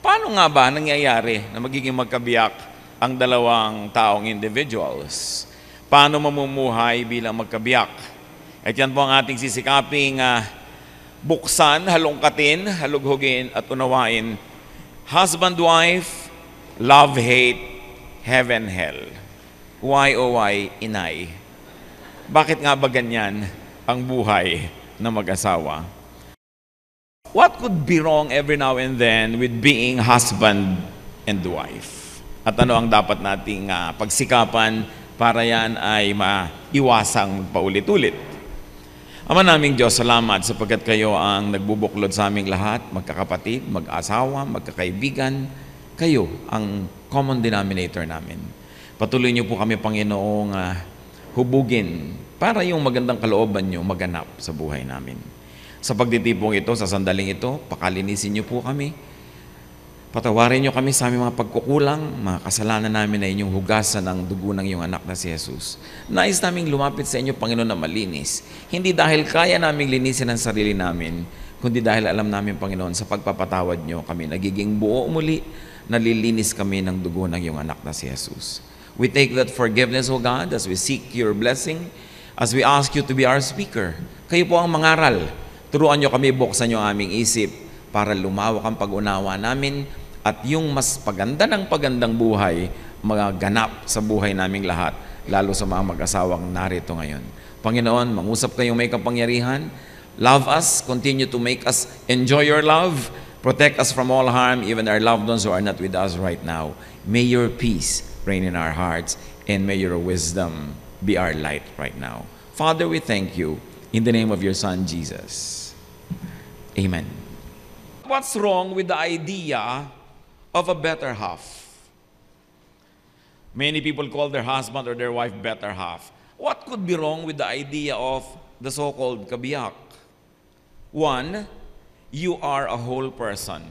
Paano nga ba nangyayari na magiging magkabiyak ang dalawang taong individuals? Paano mamumuhay bilang magkabiyak? At yan po ang ating sisikaping buksan, halongkatin, halughugin at unawain. Husband-wife, love-hate, heaven-hell. Why oh why, inay? Bakit nga ba ganyan ang buhay ng mag-asawa? What could be wrong every now and then with being husband and wife? At ano ang dapat nating pagsikapan para yan ay maiwasang paulit-ulit? Ama naming Diyos, salamat sapagkat kayo ang nagbubuklod sa aming lahat, magkakapatid, mag-asawa, magkakaibigan. Kayo ang common denominator namin. Patuloy niyo po kami, Panginoong, hubugin para yung magandang kalooban niyo maganap sa buhay namin. Sa pagtitipong ito, sa sandaling ito, pakalinisin niyo po kami. Patawarin niyo kami sa aming mga pagkukulang, mga kasalanan namin na inyong hugasan ng dugo ng iyong anak na si Jesus. Nais naming lumapit sa inyo, Panginoon, na malinis. Hindi dahil kaya naming linisin ang sarili namin, kundi dahil alam namin, Panginoon, sa pagpapatawad niyo kami nagiging buo muli, nalilinis kami ng dugo ng iyong anak na si Jesus. We take that forgiveness, O God, as we seek your blessing, as we ask you to be our speaker. Kayo po ang mangaral. Turuan niyo kami, buksan niyo aming isip para lumawak ang pag-unawa namin at yung mas paganda ng pagandang buhay magaganap sa buhay naming lahat, lalo sa mga mag-asawang narito ngayon. Panginoon, mangusap kayong may kapangyarihan. Love us, continue to make us enjoy your love. Protect us from all harm, even our loved ones who are not with us right now. May your peace reign in our hearts and may your wisdom be our light right now. Father, we thank you in the name of your Son, Jesus. Amen. What's wrong with the idea of a better half? Many people call their husband or their wife better half. What could be wrong with the idea of the so-called kabiyak? One, you are a whole person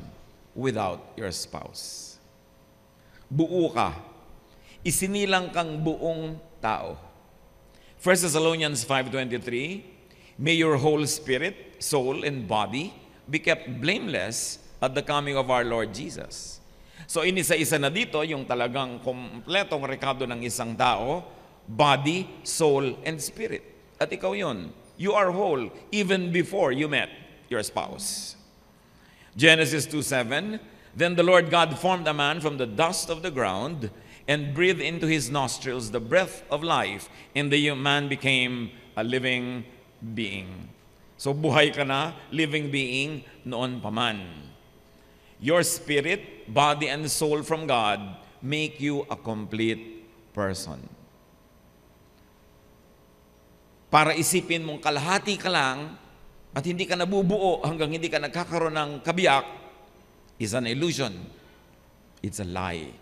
without your spouse. Buo ka. Isinilang kang buong tao. 1 Thessalonians 5:23, may your whole spirit, soul, and body be kept blameless at the coming of our Lord Jesus. So inisa-isa na dito yung talagang kompletong rekado ng isang tao, body, soul, and spirit. At ikaw yun. You are whole even before you met your spouse. Genesis 2:7, then the Lord God formed a man from the dust of the ground and breathed into his nostrils the breath of life, and the man became a living being. So buhay ka na, living being, noon pa man. Your spirit, body, and soul from God make you a complete person. Para isipin mong kalahati ka lang at hindi ka nabubuo hanggang hindi ka nagkakaroon ng kabiyak is an illusion. It's a lie.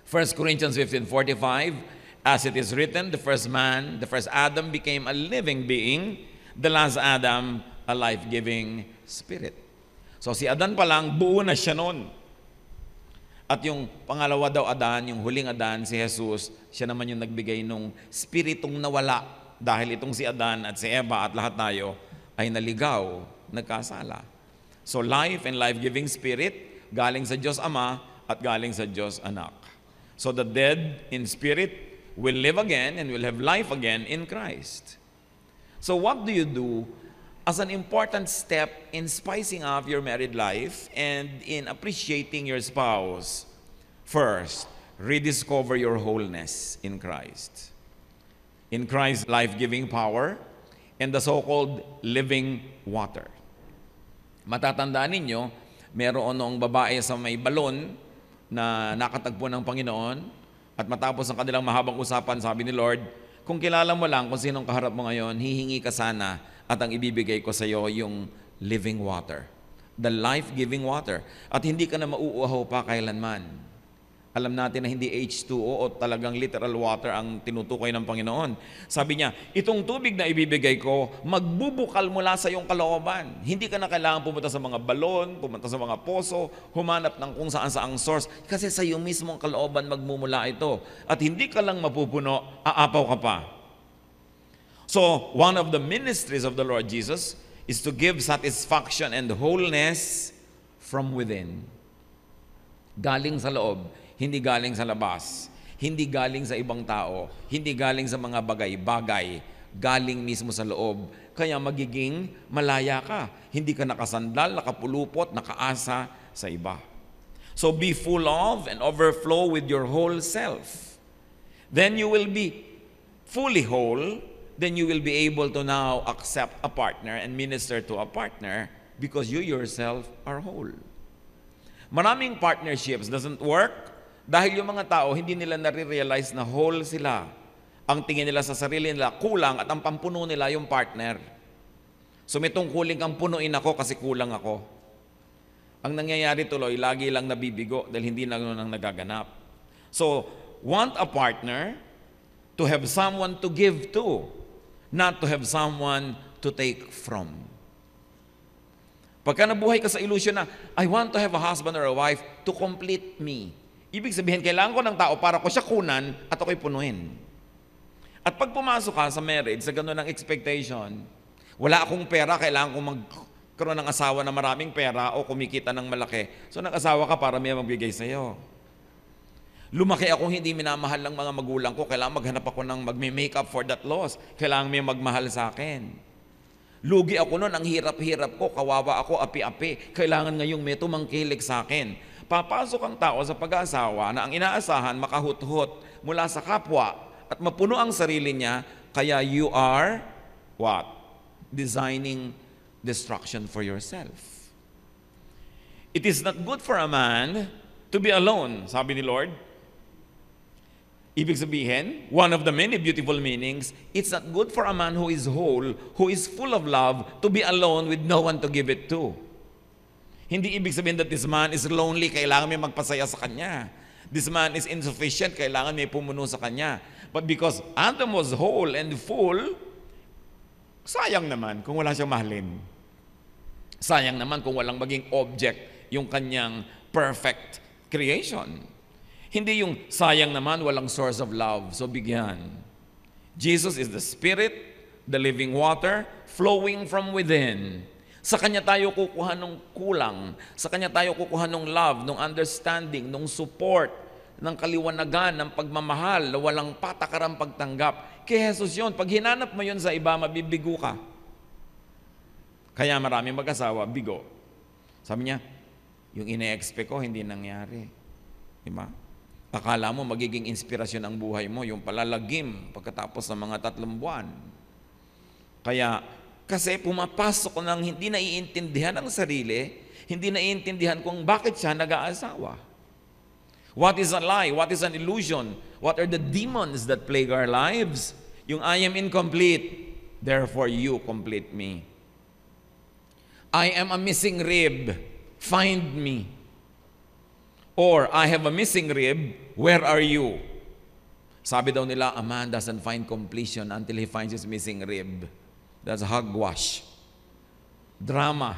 1 Corinthians 15:45, as it is written, the first man, the first Adam became a living being, the last Adam, a life-giving spirit. So si Adan pa lang, buo na siya noon. At yung pangalawa daw Adan, yung huling Adan, si Jesus, siya naman yung nagbigay nung spiritong nawala. Dahil itong si Adan at si Eva at lahat tayo ay naligaw, nagkasala. So life and life-giving spirit, galing sa Diyos Ama at galing sa Diyos Anak. So the dead in spirit will live again and will have life again in Christ. So what do you do as an important step in spicing up your married life and in appreciating your spouse? First, rediscover your wholeness in Christ. In Christ's life-giving power and the so-called living water. Matatandaan ninyo, meron noong babae sa may balon na nakatagpo ng Panginoon. At matapos ang kanilang mahabang usapan, sabi ni Lord, kung kilala mo lang kung sinong kaharap mo ngayon, hihingi ka sana at ang ibibigay ko sa iyo yung living water. The life-giving water. At hindi ka na mauuhaw pa kailanman. Alam natin na hindi H2O o talagang literal water ang tinutukoy ng Panginoon. Sabi niya, itong tubig na ibibigay ko, magbubukal mula sa iyong kalooban. Hindi ka na kailangan pumunta sa mga balon, pumunta sa mga poso, humanap ng kung saan-saang source. Kasi sa iyo mismong kalooban magmumula ito. At hindi ka lang mapupuno, aapaw ka pa. So, one of the ministries of the Lord Jesus is to give satisfaction and wholeness from within. Galing sa loob, hindi galing sa labas. Hindi galing sa ibang tao, hindi galing sa mga bagay-bagay, galing mismo sa loob. Kaya magiging malaya ka. Hindi ka nakasandal, nakapulupot, nakaasa sa iba. So be full of and overflow with your whole self. Then you will be fully whole. Then you will be able to now accept a partner and minister to a partner because you yourself are whole. Maraming partnerships doesn't work dahil yung mga tao, hindi nila nare-realize na whole sila. Ang tingin nila sa sarili nila, kulang, at ang pampuno nila yung partner. So may tungkuling kang punuin ako kasi kulang ako. Ang nangyayari tuloy, lagi lang nabibigo dahil hindi na nang nagaganap. So, want a partner to have someone to give to, not to have someone to take from. Pagka nabuhay ka sa illusion na, I want to have a husband or a wife to complete me. Ibig sabihin, kailangan ko ng tao para ko siya kunan at ako'y punuin. At pag pumasok ka sa marriage, sa gano'n ng expectation, wala akong pera, kailangan kong magkaroon ng asawa na maraming pera o kumikita ng malaki. So nag-asawa ka para may magbigay sa'yo. Lumaki akong hindi minamahal ng mga magulang ko, kailangan maghanap ako ng magme-make up for that loss. Kailangan may magmahal sa akin. Lugi ako noon, ang hirap-hirap ko, kawawa ako, api-api. Kailangan ngayong may tumangkilik sa akin. Papasok ang tao sa pag-aasawa na ang inaasahan makahuthot mula sa kapwa at mapuno ang sarili niya, kaya you are, what? Designing destruction for yourself. It is not good for a man to be alone, sabi ni Lord. Ibig sabihin, one of the many beautiful meanings, it's not good for a man who is whole, who is full of love, to be alone with no one to give it to. Hindi ibig sabihin that this man is lonely, kailangan may magpasaya sa kanya. This man is insufficient, kailangan may pumuno sa kanya. But because Adam was whole and full, sayang naman kung wala siyang mahalin. Sayang naman kung walang maging object yung kanyang perfect creation. Hindi yung sayang naman walang source of love. So bigyan. Jesus is the Spirit, the living water, flowing from within. Sa Kanya tayo kukuha ng kulang. Sa Kanya tayo kukuha ng love, ng understanding, ng support, ng kaliwanagan, ng pagmamahal, na walang patakarang pagtanggap. Kay Jesus yun. Pag hinanap mo yun sa iba, mabibigo ka. Kaya maraming mag-asawa, bigo. Sabi niya, yung ine-expect ko, hindi nangyari. Diba? Akala mo magiging inspirasyon ang buhay mo, yung palalagim pagkatapos ng mga 3 buwan. Kaya, kasi pumapasok ng hindi naiintindihan ang sarili, hindi naiintindihan kung bakit siya nag-aasawa. What is a lie? What is an illusion? What are the demons that plague our lives? Yung I am incomplete, therefore you complete me. I am a missing rib, find me. Or, I have a missing rib, where are you? Sabi daw nila, a man doesn't find completion until he finds his missing rib. That's hogwash. Drama.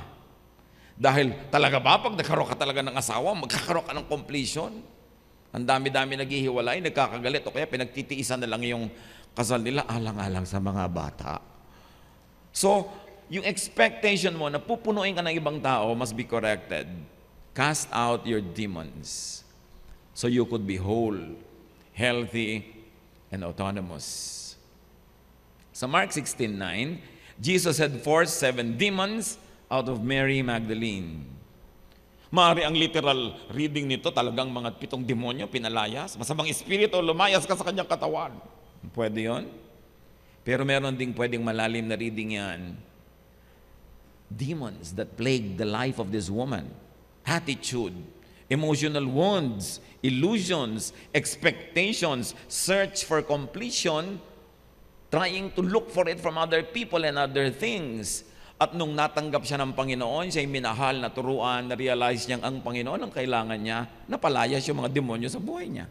Dahil talaga ba, pag nagkaroon ka talaga ng asawa, magkakaroon ka ng completion? Ang dami-dami naghihiwalay, nagkakagalit, o kaya pinagtitiisan na lang yung kasal nila, alang-alang sa mga bata. So, yung expectation mo na pupunuin ka ng ibang tao must be corrected. Cast out your demons so you could be whole, healthy, and autonomous. Sa Mark 16:9, Jesus had forced 7 demons out of Mary Magdalene. Maaari ang literal reading nito, talagang mga 7 demonyo pinalayas, masamang espiritu lumayas ka sa kanyang katawan. Pwede yon. Pero meron ding pwedeng malalim na reading yan. Demons that plague the life of this woman. Attitude, emotional wounds, illusions, expectations, search for completion, trying to look for it from other people and other things. At nung natanggap siya ng Panginoon, siya'y minahal, naturuan, na-realize niyang ang Panginoon ang kailangan niya, napalayas yung mga demonyo sa buhay niya.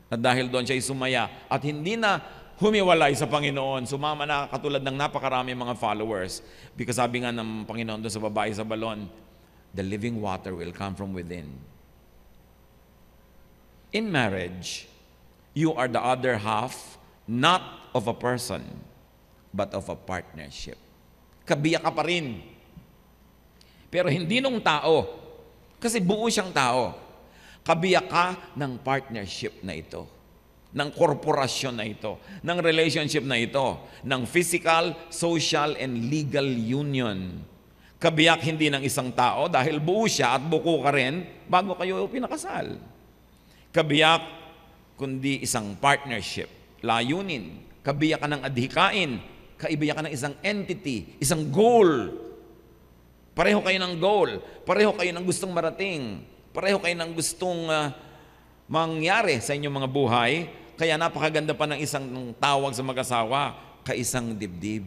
At dahil doon siya'y sumaya at hindi na humiwalay sa Panginoon, sumama na katulad ng napakarami mga followers. Because sabi nga ng Panginoon doon sa babae sa balon, the living water will come from within. In marriage, you are the other half, not of a person, but of a partnership. Kabiyak ka pa rin. Pero hindi nung tao. Kasi buo siyang tao. Kabiyak ka ng partnership na ito, ng korporasyon na ito, ng relationship na ito, ng physical, social, and legal union. Kabiyak hindi ng isang tao dahil buo siya at buko ka rin bago kayo pinakasal. Kabiyak kundi isang partnership, layunin. Kabiyak ka ng adhikain, kaibiyak ka ng isang entity, isang goal. Pareho kayo ng goal, pareho kayo ng gustong marating, pareho kayo ng gustong mangyari sa inyong mga buhay. Kaya napakaganda pa ng isang tawag sa mag-asawa, kaisang dibdib.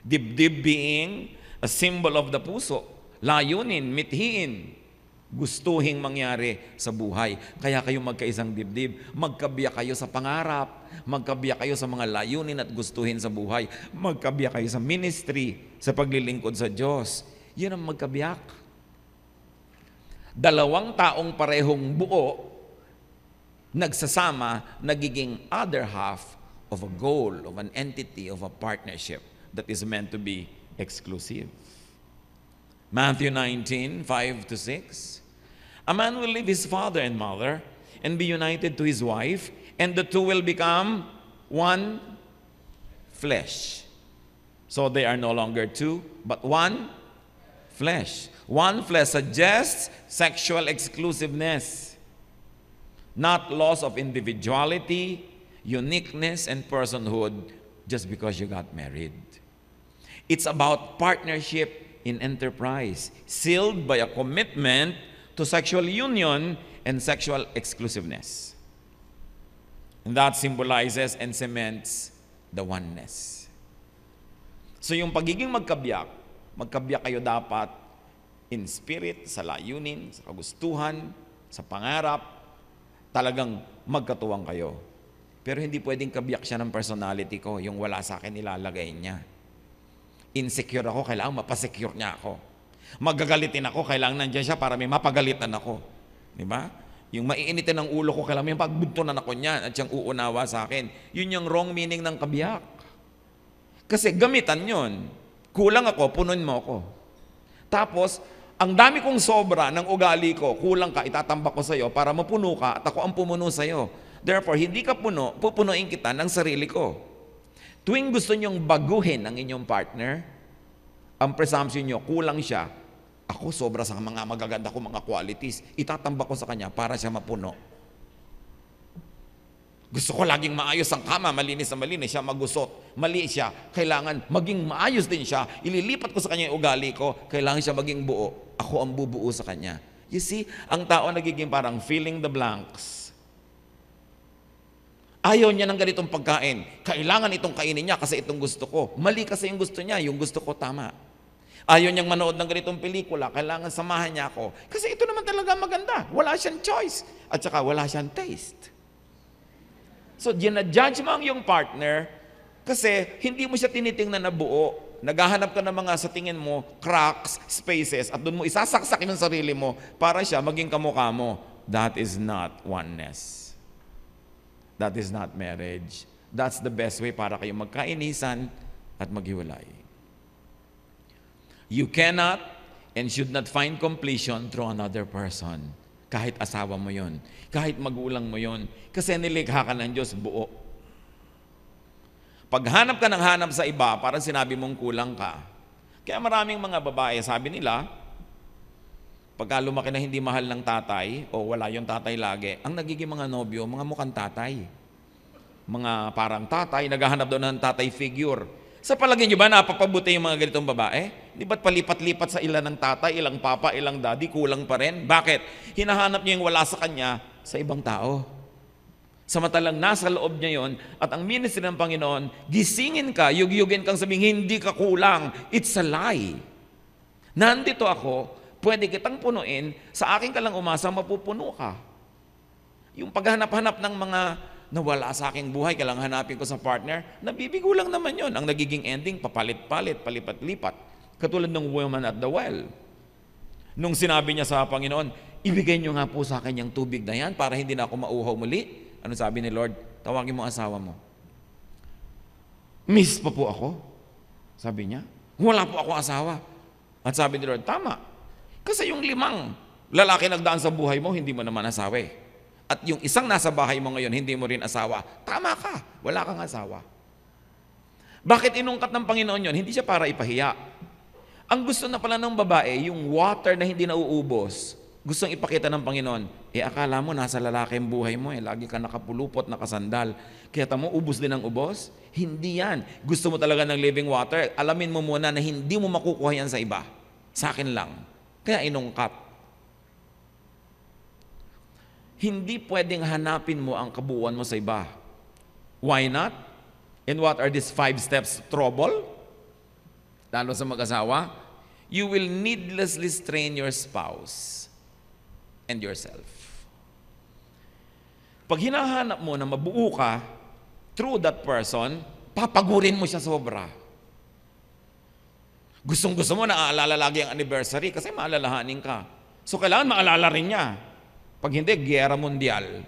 Dibdib being a symbol of the puso, layunin, mithiin, gustuhing mangyari sa buhay. Kaya kayo magkaisang dibdib, magkabiyak kayo sa pangarap, magkabiyak kayo sa mga layunin at gustuhin sa buhay, magkabiyak kayo sa ministry, sa paglilingkod sa Diyos. Yun ang magkabiyak. Dalawang taong parehong buo, nagsasama, nagiging other half of a goal, of an entity, of a partnership that is meant to be exclusive. Matthew 19:5-6. A man will leave his father and mother and be united to his wife, and the two will become one flesh. So they are no longer two, but one flesh. One flesh suggests sexual exclusiveness, not loss of individuality, uniqueness, and personhood just because you got married. It's about partnership in enterprise, sealed by a commitment to sexual union and sexual exclusiveness. And that symbolizes and cements the oneness. So yung pagiging magkabiyak kayo dapat in spirit, sa layunin, sa kagustuhan, sa pangarap, talagang magkatuwang kayo. Pero hindi pwedeng kabiyak siya ng personality ko, yung wala sa akin ilalagay niya. Insecure ako, kailangan mapasecure niya ako. Magagalitin ako, kailangan nandiyan siya para may mapagalitan ako. Di ba? Yung maiinitin ng ulo ko, kailangan may pagbuntunan ako niyan at siyang uunawa sa akin. Yun yung wrong meaning ng kabiyak. Kasi gamitan yun. Kulang ako, punuin mo ako. Tapos, ang dami kong sobra ng ugali ko, kulang ka, itatambak ko sa'yo para mapuno ka at ako ang pumuno sa'yo. Therefore, hindi ka puno, pupunuin kita ng sarili ko. Tuwing gusto nyong baguhin ang inyong partner, ang presumption nyo, kulang siya, ako sobra sa mga magaganda ko, mga qualities, itatambak ko sa kanya para siya mapuno. Gusto ko laging maayos ang kama, malinis na malinis, siya magusot, mali siya, kailangan maging maayos din siya, ililipat ko sa kanya yung ugali ko, kailangan siya maging buo, ako ang bubuo sa kanya. You see, ang tao nagiging parang filling the blanks. Ayaw niya ng ganitong pagkain, kailangan itong kainin niya kasi itong gusto ko. Mali kasi yung gusto niya, yung gusto ko tama. Ayaw niyang manood ng ganitong pelikula, kailangan samahan niya ako. Kasi ito naman talaga maganda, wala siyang choice, at saka wala siyang taste. So, ginajudge mo ang iyong partner kasi hindi mo siya tinitingnan na buo. Naghahanap ka ng mga sa tingin mo, cracks, spaces, at doon mo isasaksak yung sarili mo para siya maging kamukha mo. That is not oneness. That is not marriage. That's the best way para kayo magkainisan at maghiwalay. You cannot and should not find completion through another person. Kahit asawa mo yon, kahit magulang mo yon, kasi nilikha ka ng Diyos buo. Paghanap ka ng hanap sa iba, parang sinabi mong kulang ka. Kaya maraming mga babae, sabi nila, pagka lumaki na hindi mahal ng tatay, o wala yung tatay lagi, ang nagiging mga nobyo, mga mukhang tatay. Mga parang tatay, naghahanap doon ng tatay figure. Sa palagay nyo ba, napapabuti yung mga ganitong babae? Di ba't palipat-lipat sa ilan ng tatay, ilang papa, ilang daddy, kulang pa rin? Bakit? Hinahanap niya yung wala sa kanya sa ibang tao. Samantalang nasa loob niya yon, at ang ministry ng Panginoon, gisingin ka, yugyugin kang sabihin, hindi ka kulang. It's a lie. Nandito ako, pwede kitang punuin, sa akin ka lang umasa, mapupuno ka. Yung paghanap-hanap ng mga nawala sa aking buhay, kailangan hanapin ko sa partner, nabibigo lang naman yon. Ang nagiging ending, papalit-palit, palipat-lipat. Katulad ng woman at the well. Nung sinabi niya sa Panginoon, ibigay niyo nga po sa akin yung tubig na yan para hindi na ako mauhaw muli. Ano sabi ni Lord? Tawagin mo ang asawa mo. Miss pa po ako. Sabi niya, wala po ako asawa. At sabi ni Lord, tama. Kasi yung 5 lalaki nagdaan sa buhay mo, hindi mo naman asawa eh. At yung isang nasa bahay mo ngayon, hindi mo rin asawa. Tama ka, wala kang asawa. Bakit inungkat ng Panginoon yon? Hindi siya para ipahiya. Ang gusto na pala ng babae, yung water na hindi nauubos, gustong ipakita ng Panginoon, akala mo nasa lalaki ang buhay mo lagi ka nakapulupot, nakasandal. Kaya tamo, ubos din ang ubos? Hindi yan. Gusto mo talaga ng living water, alamin mo muna na hindi mo makukuha yan sa iba. Sa akin lang. Kaya inungkat. Hindi pwedeng hanapin mo ang kabuuan mo sa iba. Why not? And what are these 5 steps to trouble? Lalo sa mag-asawa, you will needlessly strain your spouse and yourself. Pag hinahanap mo na mabuo ka through that person, papagurin mo siya sobra. Gustong-gusto mo na aalala lagi ang anniversary kasi maalalahanin ka. So kailangan maalala rin niya. Pag hindi, Giyera Mundial.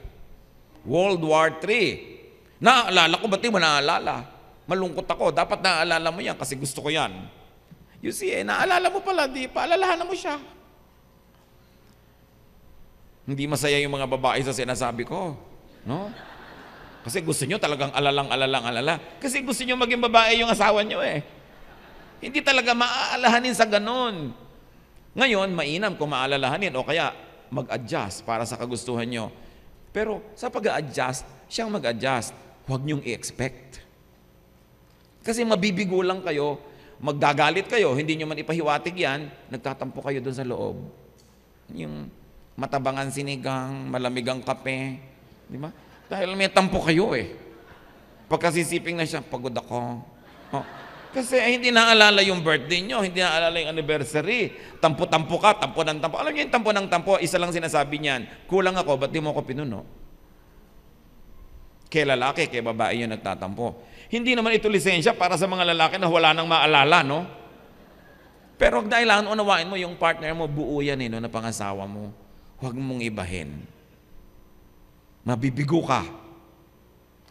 World War III. Naaalala ko, ba't di mo naaalala? Malungkot ako, dapat naaalala mo yan kasi gusto ko yan. You see, naaalala mo pala, di paalalahanan mo siya. Hindi masaya yung mga babae sa sinasabi ko. No? Kasi gusto nyo talagang alala. Kasi gusto nyo maging babae yung asawa nyo eh. Hindi talaga maaalahanin sa ganun. Ngayon, mainam kung maalalahanin o kaya mag-adjust para sa kagustuhan nyo. Pero sa pag-a-adjust, siyang mag-adjust. Huwag nyong i-expect. Kasi mabibigo lang kayo, magdagalit kayo, hindi nyo man ipahiwatig yan, nagtatampo kayo doon sa loob. Yung matabangan sinigang, malamigang kape, di ba? Dahil may tampo kayo eh. Pagkasisiping na siya, pagod ako. Oh. Kasi hindi naalala yung birthday nyo, hindi naalala yung anniversary. Tampo-tampo ka, tampo ng tampo. Alam niyo yung tampo ng tampo, isa lang sinasabi niyan, kulang ako, ba't di mo ako pinuno? Kay lalaki, kay babae yung nagtatampo. Hindi naman ito lisensya para sa mga lalaki na wala nang maalala, no? Pero dahil unawain mo yung partner mo, buo yan no, na pangasawa mo. Huwag mong ibahin. Mabibigo ka.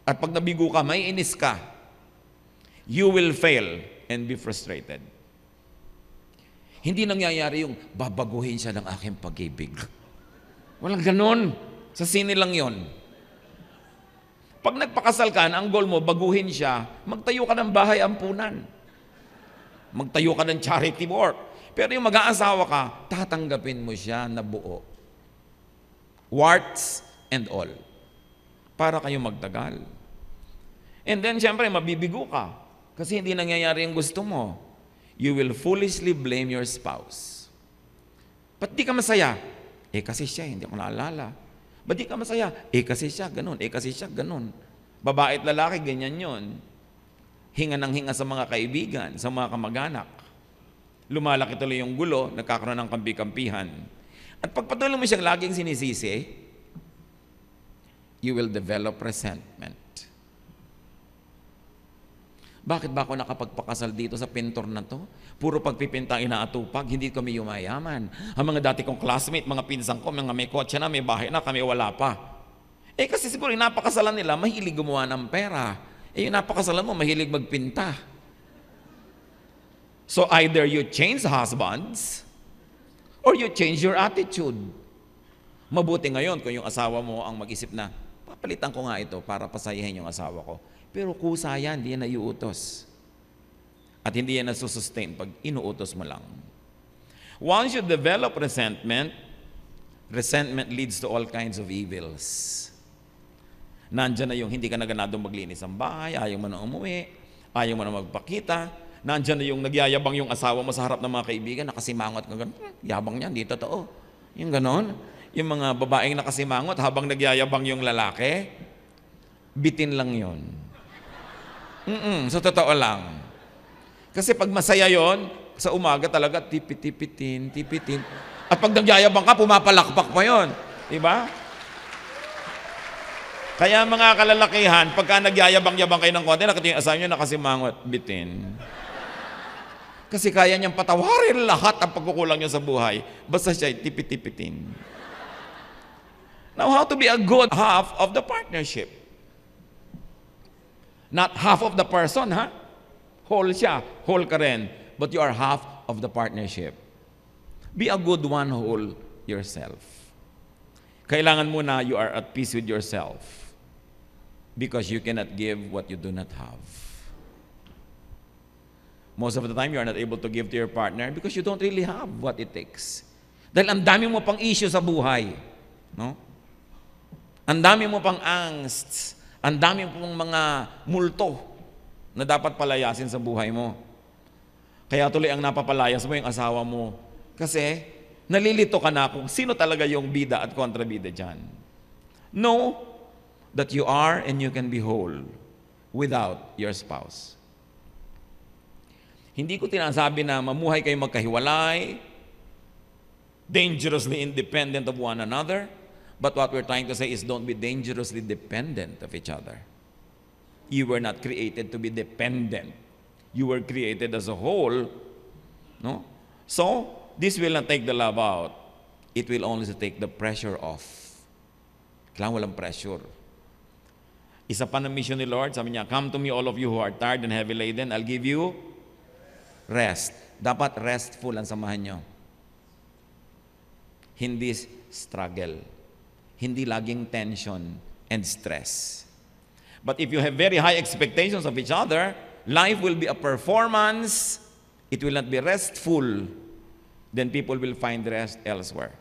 At pag nabigo ka, may inis ka. You will fail and be frustrated. Hindi nangyayari yung babaguhin siya ng aking pag-ibig. Walang ganon. Sa sine lang yon. Pag nagpakasal ka, ang goal mo, baguhin siya, magtayo ka ng bahay ampunan. Magtayo ka ng charity work. Pero yung mag-aasawa ka, tatanggapin mo siya na buo. Warts and all. Para kayo magtagal. And then, siyempre, mabibigo ka. Kasi hindi nangyayari yung gusto mo. You will foolishly blame your spouse. Ba't di ka masaya? Kasi siya, hindi ako naalala. Ba't di ka masaya? Kasi siya, ganun. Kasi siya, ganun. Babae at lalaki, ganyan yon. Hinga ng hinga sa mga kaibigan, sa mga kamag-anak. Lumalaki tuloy yung gulo, nagkakaroon ng kampi-kampihan. At pagpatuloy mo siyang laging sinisisi, you will develop resentment. Bakit ba ako nakapagpakasal dito sa pintor na to? Puro pagpipinta inaatupag, hindi kami yumayaman. Ang mga dati kong classmate, mga pinsan ko, mga may kotse na, may bahay na, kami wala pa. Kasi siguro yung napakasalan nila, mahilig gumawa ng pera. Yung napakasalan mo, mahilig magpinta. So either you change husbands, or you change your attitude. Mabuti ngayon kung yung asawa mo ang mag-isip na, papalitan ko nga ito para pasayahin yung asawa ko. Pero kusa yan, hindi yan naiutos. At hindi yan nasusustain pag inuutos mo lang. Once you develop resentment, resentment leads to all kinds of evils. Nandyan na yung hindi ka na ganadong maglinis ang bahay, ayaw mo na umuwi, ayaw mo na magpakita. Nandyan na yung nagyayabang yung asawa mo sa harap ng mga kaibigan, nakasimangot ka gano'n. Yabang niyan, di totoo. Yung gano'n. Yung mga babaeng nakasimangot habang nagyayabang yung lalaki, bitin lang yon. So totoo lang. Kasi pag masaya yon, sa umaga talaga tipit-tipitin. At pag nagyayabang ka, pumapalakpak pa yon. Diba? Kaya mga kalalakihan, pagka nagyayabang-yabang kayo ng konti, nakita yung asawa nyo nakasimangot, bitin. Kasi kaya niyang patawarin lahat ang pagkukulang niya sa buhay. Basta siya tipit-tipitin. Now, how to be a good half of the partnership? Not half of the person, ha? Whole siya, whole ka rin. But you are half of the partnership. Be a good one whole yourself. Kailangan muna you are at peace with yourself because you cannot give what you do not have. Most of the time, you are not able to give to your partner because you don't really have what it takes. Dahil ang dami mo pang issue sa buhay. No? Ang dami mo pang angst. Ang dami mo pang mga multo na dapat palayasin sa buhay mo. Kaya tuloy ang napapalayas mo yung asawa mo. Kasi nalilito ka na kung sino talaga yung bida at kontrabida dyan. Know that you are and you can be whole without your spouse. Hindi ko tinasabi na mamuhay kayo magkahiwalay, dangerously independent of one another, but what we're trying to say is don't be dangerously dependent of each other. You were not created to be dependent. You were created as a whole. No? So, this will not take the love out. It will only take the pressure off. Kailangan walang pressure. Isa pa na mission ni Lord, sabi niya, come to me all of you who are tired and heavy laden, I'll give you rest. Dapat restful ang samahan nyo. Hindi struggle. Hindi laging tension and stress. But if you have very high expectations of each other, life will be a performance. It will not be restful. Then people will find rest elsewhere.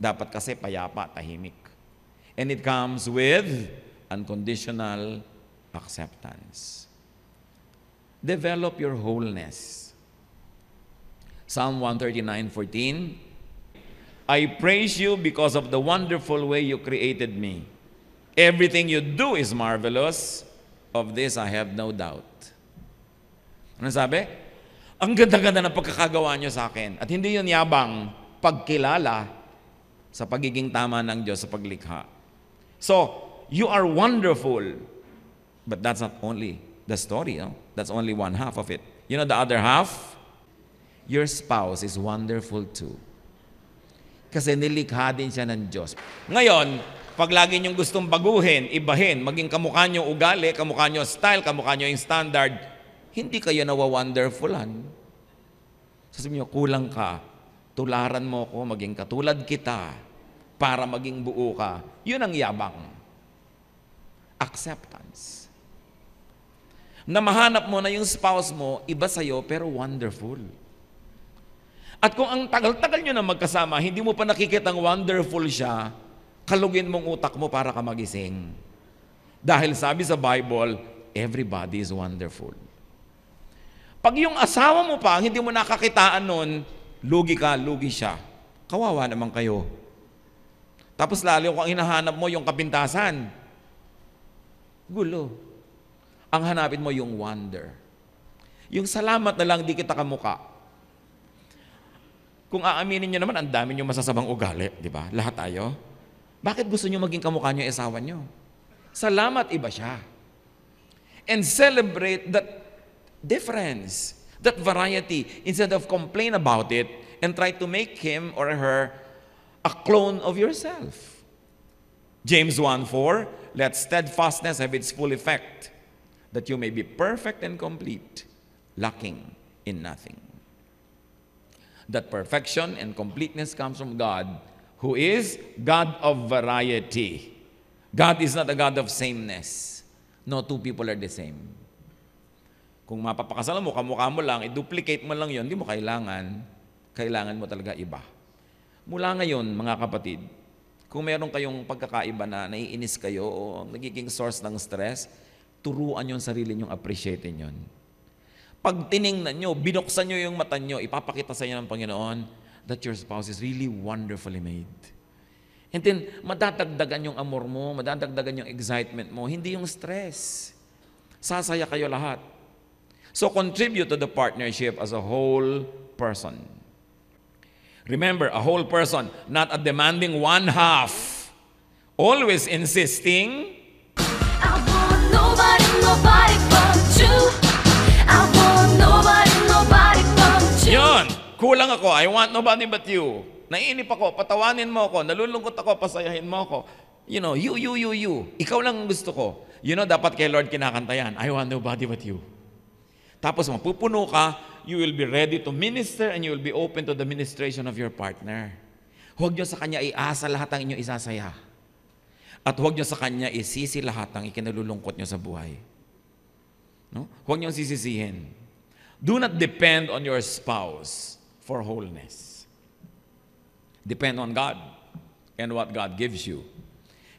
Dapat kasi payapa, tahimik. And it comes with unconditional acceptance. Develop your wholeness. Psalm 139:14. I praise you because of the wonderful way you created me. Everything you do is marvelous. Of this I have no doubt. Ano sabi? Ang ganda-ganda ng pagkakagawa niyo sa akin. At hindi yun yabang pagkilala sa pagiging tama ng Diyos sa paglikha. So, you are wonderful. But that's not only the story. No? That's only one half of it. You know the other half? Your spouse is wonderful too. Kasi nilikha din siya ng Diyos. Ngayon, pag lagi niyong gustong baguhin, ibahin, maging kamukha niyo ugali, kamukha niyo style, kamukha niyo yung standard, hindi kayo nawa-wonderfulan. Sasabihin niyo, kulang ka, tularan mo ko, maging katulad kita, para maging buo ka. Yun ang yabang. Acceptance. Na mahanap mo na yung spouse mo, iba sa'yo, pero wonderful. At kung ang tagal-tagal nyo na magkasama, hindi mo pa nakikitang wonderful siya, kalugin mong utak mo para ka magising. Dahil sabi sa Bible, everybody is wonderful. Pag yung asawa mo pa, hindi mo nakakitaan nun, lugi ka, lugi siya. Kawawa naman kayo. Tapos lalo kung hinahanap mo yung kapintasan, gulo. Ang hanapin mo yung wonder. Yung salamat na lang di kita kamuka. Kung aaminin nyo naman, ang dami nyo masasabang ugali, di ba? Lahat tayo. Bakit gusto nyo maging kamukha nyo yung asawa nyo? Salamat, iba siya. And celebrate that difference, that variety, instead of complain about it and try to make him or her a clone of yourself. James 1:4, let steadfastness have its full effect, that you may be perfect and complete, lacking in nothing. That perfection and completeness comes from God, who is God of variety. God is not a God of sameness. No two people are the same. Kung mapapakasalan mo, kamukha mo lang, i-duplicate mo lang yun, hindi mo kailangan. Kailangan mo talaga iba. Mula ngayon, mga kapatid, kung meron kayong pagkakaiba na naiinis kayo o nagiging source ng stress, turuan yung sarili nyong appreciatein yun. Pag tiningnan nyo, binuksan nyo yung mata nyo, ipapakita sa inyo ng Panginoon that your spouse is really wonderfully made. And then, madadagdagan yung amor mo, madadagdagan yung excitement mo, hindi yung stress. Sasaya kayo lahat. So, contribute to the partnership as a whole person. Remember, a whole person, not a demanding one half. Always insisting, I want nobody but you. I want nobody but you. yun, kulang ako, I want nobody but you. Naiinip ako, patawanin mo ako, nalulungkot ako, pasayahin mo ako. You know, you. Ikaw lang ang gusto ko. You know, dapat kay Lord kinakanta yan, I want nobody but you. Tapos mapupuno ka you will be ready to minister and you will be open to the ministration of your partner. Huwag niyo sa kanya iasa lahat ang inyong isasaya. At huwag niyo sa kanya isisi lahat ang ikinalulungkot niyo sa buhay. No? Huwag niyo sisisihin. Do not depend on your spouse for wholeness. Depend on God and what God gives you.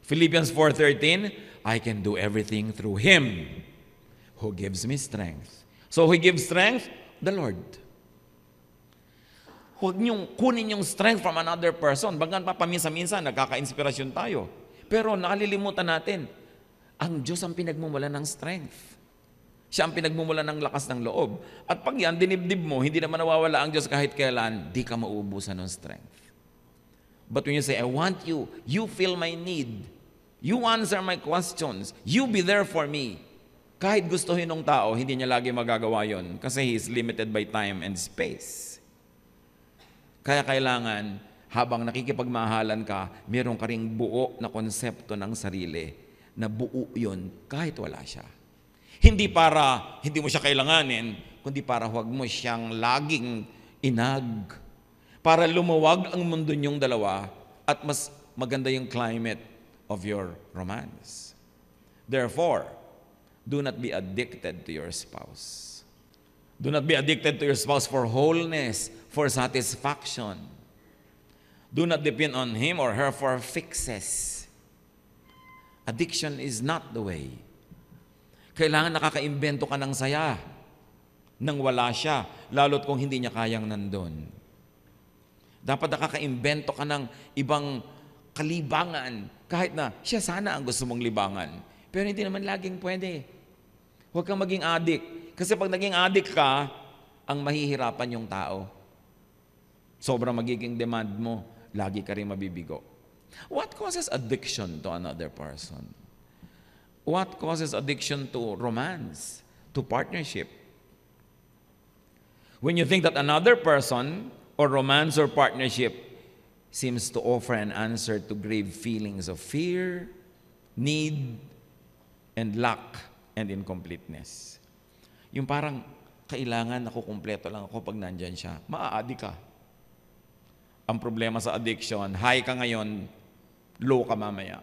Philippians 4:13, I can do everything through Him who gives me strength. So who gives strength? The Lord. Huwag niyong kunin yung strength from another person. Bagan pa paminsan-minsan, nagkaka-inspirasyon tayo. Pero nakalilimutan natin, ang Diyos ang pinagmumula ng strength. Siya ang pinagmumula ng lakas ng loob. At pag yan, dinibdib mo, hindi naman nawawala ang Diyos kahit kailan, di ka mauubusan ng strength. But when you say, I want you, you feel my need, you answer my questions, you be there for me. Kahit gustuhin ng tao, hindi niya lagi magagawa yon kasi he is limited by time and space. Kaya kailangan, habang nakikipagmahalan ka, meron ka ring buo na konsepto ng sarili na buo yun kahit wala siya. Hindi para hindi mo siya kailanganin, kundi para huwag mo siyang laging inag. Para lumuwag ang mundo niyong dalawa at mas maganda yung climate of your romance. Therefore, do not be addicted to your spouse. Do not be addicted to your spouse for wholeness, for satisfaction. Do not depend on him or her for fixes. Addiction is not the way. Kailangan nakakaimbento ka ng saya nang wala siya, lalo't kung hindi niya kayang nandun. Dapat nakakaimbento ka ng ibang kalibangan, kahit na siya sana ang gusto mong libangan. Pero hindi naman laging pwede. Huwag kang maging addict. Kasi pag naging addict ka, ang mahihirapan yung tao. Sobrang magiging demand mo, lagi ka rin mabibigo. What causes addiction to another person? What causes addiction to romance, to partnership? When you think that another person or romance or partnership seems to offer an answer to grave feelings of fear, need, and lack and incompleteness. Yung parang kailangan ako kumpleto lang ako pag nandyan siya. Maa-addict ka. Ang problema sa addiction, high ka ngayon, low ka mamaya.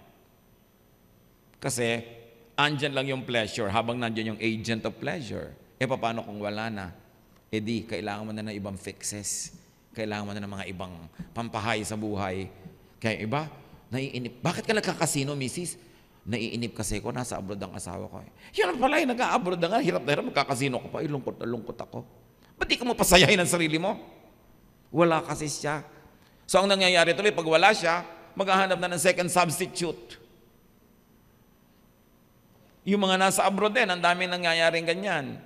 Kasi andyan lang yung pleasure habang nandyan yung agent of pleasure. Paano kung wala na? Di, kailangan mo na ng ibang fixes. Kailangan mo na ng mga ibang pampahay sa buhay. Kaya iba, naiinip. Bakit ka nagkakasino, misis? Naiinip kasi ko, nasa abroad ang asawa ko. Yan pala, nag-a-abroad na nga, hirap na hirap, magkakasino ko pa, lungkot na lungkot ako. Ba't di ka mo pasayahin ang sarili mo? Wala kasi siya. So ang nangyayari tuloy, pag wala siya, maghahanap na ng second substitute. Yung mga nasa abroad din, ang daming nangyayaring ganyan.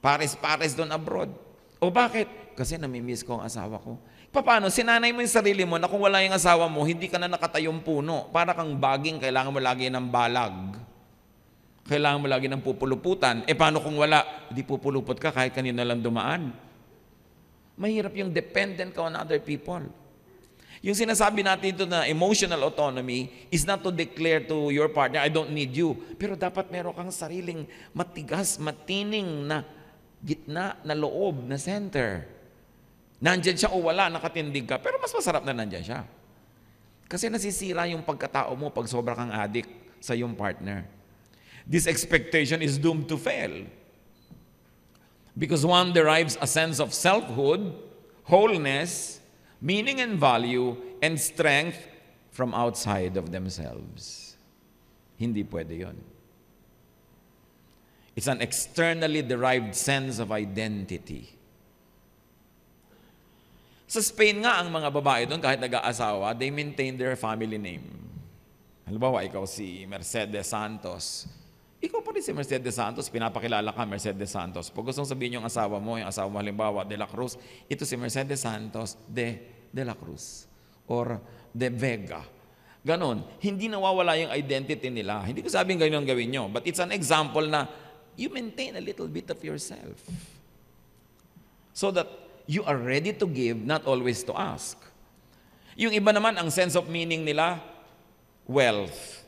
Pares-pares doon abroad. O bakit? Kasi namimiss ko ang asawa ko. Paano? Sinanay mo yung sarili mo na kung wala yung asawa mo, hindi ka na nakatayong puno. Para kang baging, kailangan mo lagi ng balag. Kailangan mo lagi ng pupuluputan. Paano kung wala? Hindi pupulupot ka kahit kanina lang dumaan. Mahirap yung dependent ka on other people. Yung sinasabi natin ito na emotional autonomy is not to declare to your partner, I don't need you. Pero dapat meron kang sariling matigas, matining na gitna, na loob, na center. Nandyan siya o wala, nakatindig ka, pero mas masarap na nandyan siya. Kasi nasisira yung pagkatao mo pag sobra kang addict sa iyong partner. This expectation is doomed to fail. Because one derives a sense of selfhood, wholeness, meaning and value, and strength from outside of themselves. Hindi pwede yun. It's an externally derived sense of identity. Sa Spain nga, ang mga babae doon, kahit nag-aasawa, they maintain their family name. Halimbawa, ikaw si Mercedes Santos. Ikaw pa rin si Mercedes Santos, pinapakilala ka, Mercedes Santos. Pag gustong sabihin yung asawa mo halimbawa, De La Cruz, ito si Mercedes Santos de La Cruz or de Vega. Ganon. Hindi nawawala yung identity nila. Hindi ko sabing ganyan ang gawin nyo, but it's an example na you maintain a little bit of yourself. So that you are ready to give, not always to ask. Yung iba naman, ang sense of meaning nila, wealth.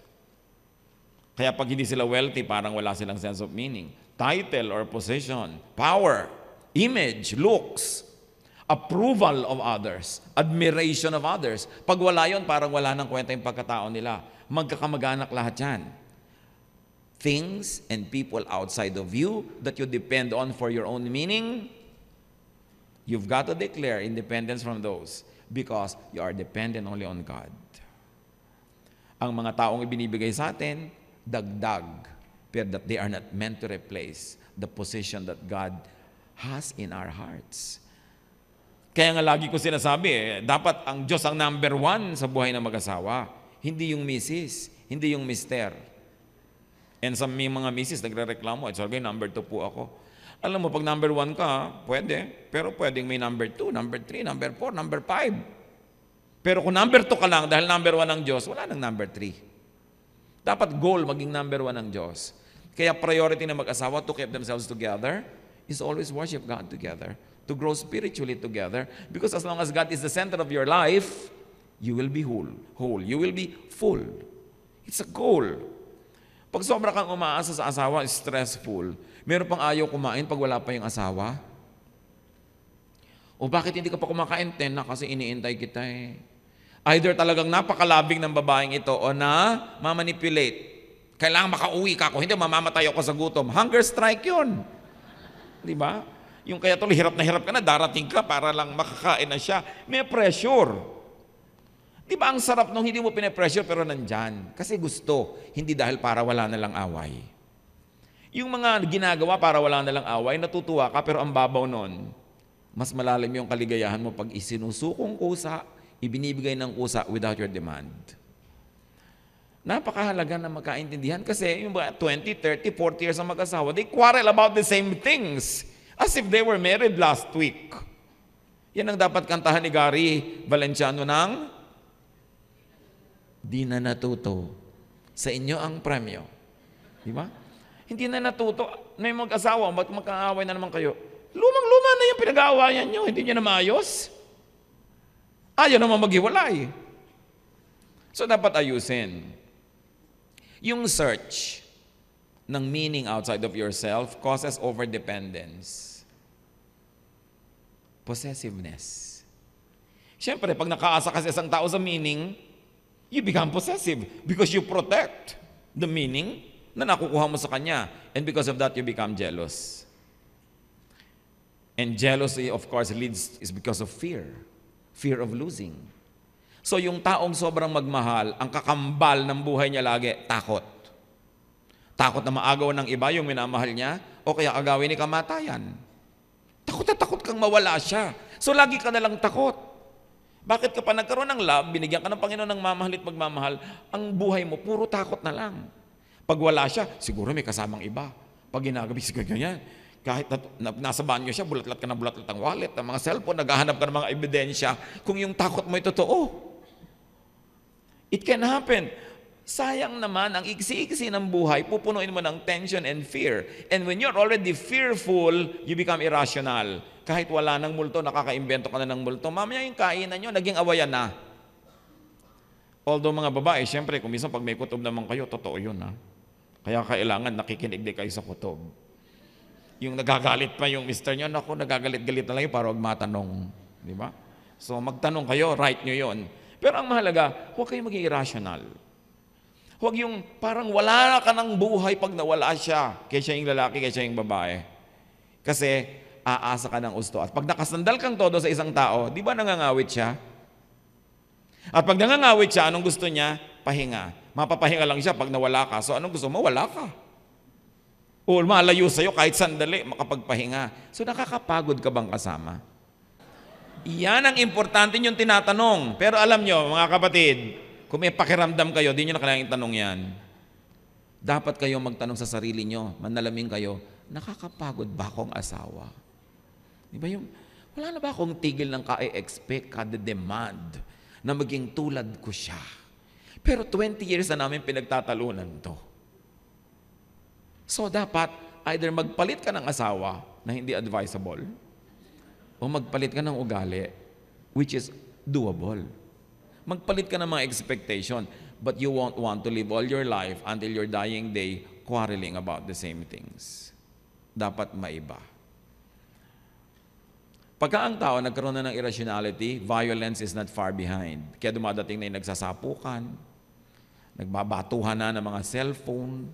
Kaya pag hindi sila wealthy, parang wala silang sense of meaning. Title or position, power, image, looks, approval of others, admiration of others. Pag wala yun, parang wala nang kwenta yung pagkatao nila. Magkakamag-anak lahat yan. Things and people outside of you that you depend on for your own meaning, you've got to declare independence from those because you are dependent only on God. Ang mga taong ibinibigay sa atin, dagdag, pero that they are not meant to replace the position that God has in our hearts. Kaya nga lagi ko sinasabi, dapat ang Diyos ang number one sa buhay ng mag-asawa. Hindi yung misis, hindi yung mister. And sa may mga misis, nagre-reklamo, sabi, number 2 po ako. Alam mo, pag number 1 ka, pwede. Pero pwedeng may number 2, number 3, number 4, number 5. Pero kung number 2 ka lang, dahil number 1 ng Diyos, wala nang number 3. Dapat goal maging number 1 ng Diyos. Kaya priority ng mag-asawa to keep themselves together is always worship God together, to grow spiritually together. Because as long as God is the center of your life, you will be whole. You will be full. It's a goal. Pag sobra kang umaasa sa asawa, stressful. Meron pang ayaw kumain pag wala pa yung asawa. O bakit hindi ka pa kumakain? 10 na kasi iniintay kita eh. Either talagang napakalabing ng babaeng ito o na mamanipulate. Kailangan makauwi ka ako, hindi mamamatay ako sa gutom. Hunger strike yun. Di ba? Yung kaya tuloy hirap ka na, darating ka para lang makakain na siya. May pressure. Di ba ang sarap nung hindi mo pinapressure pero nandyan? Kasi gusto, hindi dahil para wala na lang away. Yung mga ginagawa para wala na lang away, natutuwa ka pero ang babaw nun, mas malalim yung kaligayahan mo pag isinusukong kusa, ibinibigay ng kusa without your demand. Napakahalaga na magkaintindihan kasi yung 20, 30, 40 years ang mag-asawa, they quarrel about the same things as if they were married last week. Yan ang dapat kantahan ni Gary Valenciano ng di na natuto. Sa inyo ang premyo. Di ba? Hindi na natuto. May mag-asawa, magkaaway na naman kayo. Lumang-luma na yung pinag-aawayan nyo. Hindi nyo na maayos. Ayaw naman maghiwalay. So dapat ayusin. Yung search ng meaning outside of yourself causes overdependence. Possessiveness. Siyempre, pag nakaasa kasi isang tao sa meaning, you become possessive because you protect the meaning na nakukuha mo sa kanya. And because of that, you become jealous. And jealousy, of course, is because of fear. Fear of losing. So yung taong sobrang magmahal, ang kakambal ng buhay niya lagi, takot. Takot na maagaw ng iba yung minamahal niya, o kaya agawin ni kamatayan. Takot na takot kang mawala siya. So lagi ka nalang takot. Bakit ka pa nagkaroon ng love, binigyan ka ng Panginoon ng mamahalit magmamahal, ang buhay mo, puro takot na lang. Pag wala siya, siguro may kasamang iba. Pag ginagabi, siguro ganyan. Kahit nasa banyo siya, bulatlat ka ng bulatlat ang wallet, ang mga cellphone, naghahanap ka ng mga ebidensya, kung yung takot mo ay totoo. It can happen. Sayang naman, ang iksi-iksi ng buhay, pupunuin mo ng tension and fear. And when you're already fearful, you become irrational. Kahit wala ng multo, nakaka-imbento ka na ng multo, mamaya yung kainan nyo, naging awayan na. Although mga babae, syempre, kung minsan pag may kutob naman kayo, totoo yun ha. Kaya kailangan nakikinig din kayo sa kutob. Yung nagagalit pa yung mister nyo, naku, nagagalit-galit na lang yun para huwag matanong. Di ba? So magtanong kayo, right nyo yun. Pero ang mahalaga, huwag kayong maging irrational. Huwag yung parang wala ka ng buhay pag nawala siya. Kaya siya yung lalaki, kaya siya yung babae. Kasi aasa ka ng gusto. At pag nakasandal kang todo sa isang tao, di ba nangangawit siya? At pag nangangawit siya, anong gusto niya? Pahinga. Mapapahinga lang siya pag nawala ka. So anong gusto mo? Wala ka. O malayo sa'yo kahit sandali, makapagpahinga. So nakakapagod ka bang kasama? Iyan ang importante yung tinatanong. Pero alam nyo, mga kapatid, kung may pakiramdam kayo, di nyo na kailangang tanong yan. Dapat kayo magtanong sa sarili nyo, manalamin kayo, nakakapagod ba akong asawa? Di ba yung, wala na ba akong tigil ng ka-expect, ka-demand, na maging tulad ko siya? Pero 20 years na namin pinagtatalunan to. So dapat, either magpalit ka ng asawa na hindi advisable, o magpalit ka ng ugali, which is doable. Magpalit ka ng mga expectation, but you won't want to live all your life until your dying day quarreling about the same things. Dapat maiba. Pagka ang tao nagkaroon na ng irrationality, violence is not far behind. Kaya dumadating na yung nagsasapukan, nagbabatuhan na ng mga cellphone,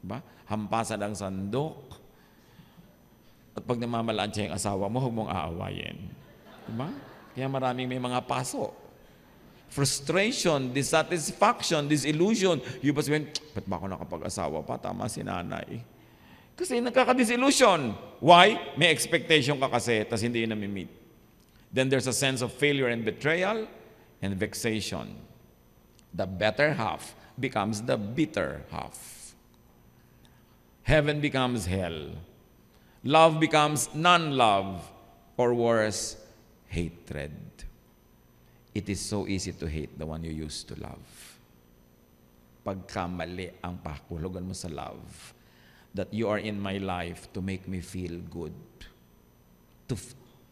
diba? Hampasan ang sandok. At pag namamalansya yung asawa mo, huwag mong aawayin. Diba? Kaya maraming may mga paso. Frustration, dissatisfaction, disillusion. Yung ba sabihin, ba't ba ako nakapag-asawa pa? Tama si nanay. Kasi nagkaka-disillusion. Why? May expectation ka kasi, tas hindi yun nami-meet. Then there's a sense of failure and betrayal and vexation. The better half becomes the bitter half. Heaven becomes hell. Love becomes non-love, or worse, hatred. It is so easy to hate the one you used to love. Pagkamali ang pakulugan mo sa love, that you are in my life to make me feel good, to